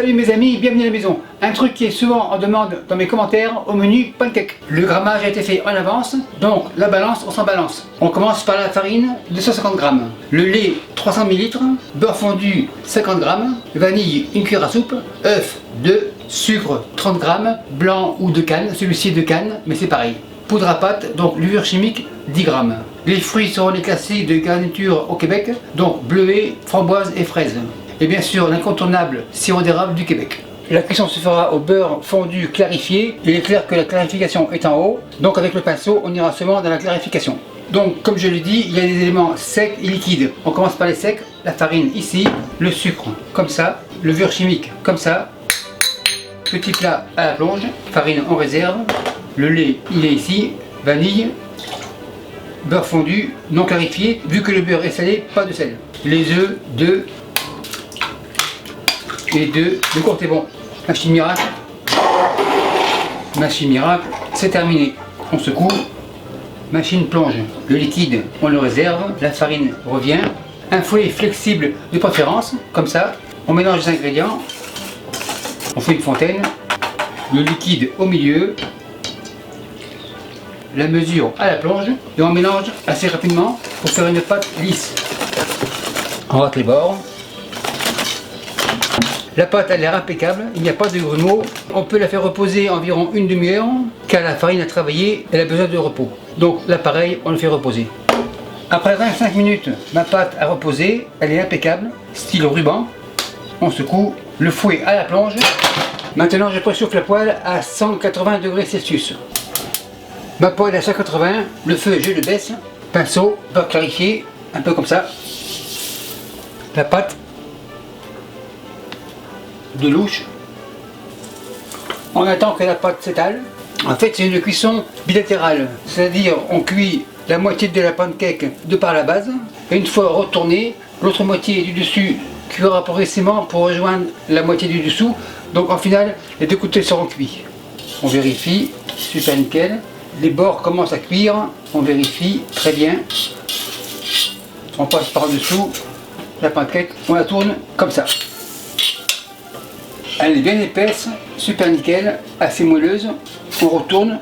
Salut mes amis, bienvenue à la maison. Un truc qui est souvent en demande dans mes commentaires au menu pancake. Le grammage a été fait en avance, donc la balance, on s'en balance. On commence par la farine 250 g, le lait 300 ml, beurre fondu 50 g, vanille 1 cuillère à soupe, œuf 2, sucre 30 g, blanc ou de canne, celui-ci est de canne, mais c'est pareil. Poudre à pâte, donc levure chimique 10 g. Les fruits seront les classiques de garniture au Québec, donc bleuets, framboises et fraises. Et bien sûr l'incontournable sirop d'érable du Québec. La cuisson se fera au beurre fondu clarifié. Il est clair que la clarification est en haut, donc avec le pinceau on ira seulement dans la clarification. Donc comme je l'ai dit, il y a des éléments secs et liquides. On commence par les secs, la farine ici, le sucre comme ça, levure chimique comme ça, petit plat à la plonge, farine en réserve, le lait il est ici, vanille, beurre fondu non clarifié, vu que le beurre est salé, pas de sel. Les œufs, 2 et 2, le compte est bon. Machine miracle, c'est terminé. On secoue, machine plonge. Le liquide, on le réserve, la farine revient. Un fouet flexible de préférence, comme ça. On mélange les ingrédients, on fait une fontaine, le liquide au milieu, la mesure à la plonge, et on mélange assez rapidement pour faire une pâte lisse. On rate les bords. La pâte a l'air impeccable, il n'y a pas de grumeaux. On peut la faire reposer environ une demi-heure, car la farine a travaillé, elle a besoin de repos. Donc là pareil, on le fait reposer. Après 25 minutes, ma pâte a reposé, elle est impeccable, style ruban. On secoue, le fouet à la plonge. Maintenant je préchauffe la poêle à 180 degrés Celsius. Ma poêle est à 180, le feu je le baisse, pinceau, beurre clarifié, un peu comme ça. La pâte de louche. On attend que la pâte s'étale. En fait c'est une cuisson bilatérale, c'est-à-dire on cuit la moitié de la pancake de par la base, et une fois retournée, l'autre moitié du dessus cuira progressivement pour rejoindre la moitié du dessous. Donc en final les deux côtés seront cuits. On vérifie, super nickel. Les bords commencent à cuire, on vérifie, très bien. On passe par dessous la pancake, on la tourne comme ça. Elle est bien épaisse, super nickel, assez moelleuse. On retourne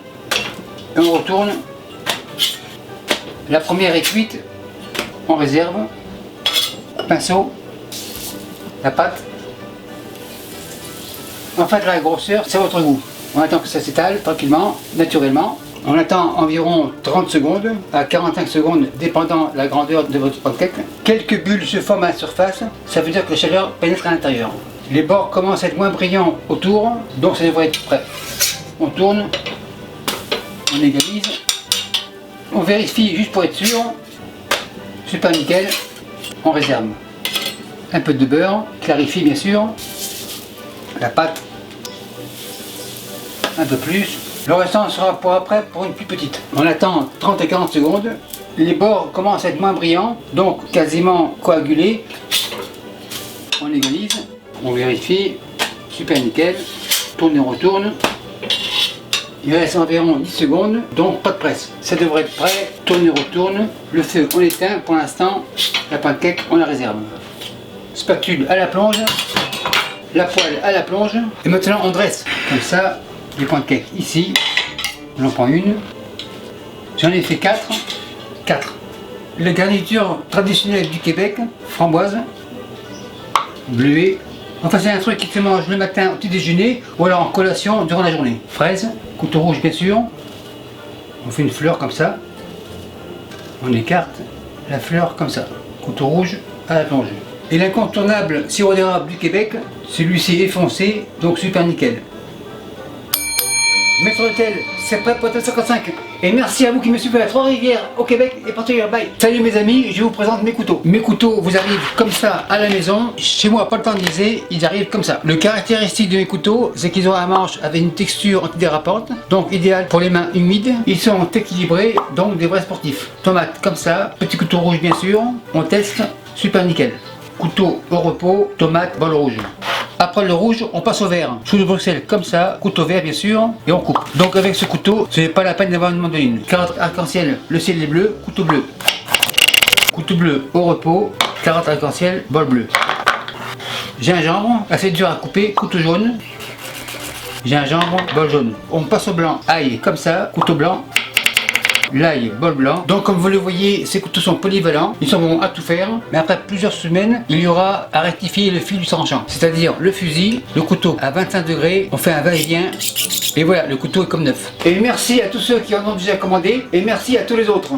et on retourne. La première est cuite, on réserve. Pinceau, la pâte. En fait la grosseur, c'est à votre goût. On attend que ça s'étale tranquillement, naturellement. On attend environ 30 secondes à 45 secondes, dépendant de la grandeur de votre pancake. Quelques bulles se forment à la surface, ça veut dire que la chaleur pénètre à l'intérieur. Les bords commencent à être moins brillants autour, donc ça devrait être prêt. On tourne, on égalise, on vérifie juste pour être sûr, super nickel, on réserve. Un peu de beurre, clarifie bien sûr, la pâte, un peu plus. Le restant sera pour après, pour une plus petite. On attend 30 à 40 secondes, les bords commencent à être moins brillants, donc quasiment coagulés. On égalise. On vérifie, super nickel, tourne et retourne. Il reste environ 10 secondes, donc pas de presse. Ça devrait être prêt, tourne et retourne. Le feu on l'éteint pour l'instant, la pancake on la réserve. Spatule à la plonge, la poêle à la plonge. Et maintenant on dresse, comme ça, les pancakes ici. On en prend une. J'en ai fait 4. La garniture traditionnelle du Québec, framboise, bleuet. Enfin c'est un truc qui se mange le matin au petit déjeuner ou alors en collation durant la journée. Fraise, couteau rouge bien sûr. On fait une fleur comme ça. On écarte la fleur comme ça. Couteau rouge à la plongée. Et l'incontournable sirop d'érable du Québec, celui-ci est foncé, donc super nickel. Maître Hôtel, c'est prêt pour le 55. Et merci à vous qui me suivez à Trois-Rivières au Québec et partout bye. Salut mes amis, je vous présente mes couteaux. Mes couteaux vous arrivent comme ça à la maison. Chez moi, pas le temps de liser, ils arrivent comme ça. Le caractéristique de mes couteaux, c'est qu'ils ont un manche avec une texture antidérapante, donc idéal pour les mains humides. Ils sont équilibrés, donc des vrais sportifs. Tomate comme ça, petit couteau rouge bien sûr. On teste, super nickel. Couteau au repos, tomate, bol rouge. Après le rouge, on passe au vert. Chou de Bruxelles comme ça, couteau vert bien sûr, et on coupe. Donc avec ce couteau, ce n'est pas la peine d'avoir une mandoline. Carotte arc-en-ciel, le ciel est bleu, couteau bleu. Couteau bleu au repos, carotte arc-en-ciel, bol bleu. gingembre, assez dur à couper, couteau jaune. Gingembre, bol jaune. On passe au blanc, ail comme ça, couteau blanc. L'ail, bol blanc. Donc comme vous le voyez, ces couteaux sont polyvalents, ils sont bons à tout faire, mais après plusieurs semaines, il y aura à rectifier le fil du tranchant. C'est-à-dire le fusil, le couteau à 25 degrés, on fait un va-et-vient, et voilà, le couteau est comme neuf. Et merci à tous ceux qui en ont déjà commandé, et merci à tous les autres.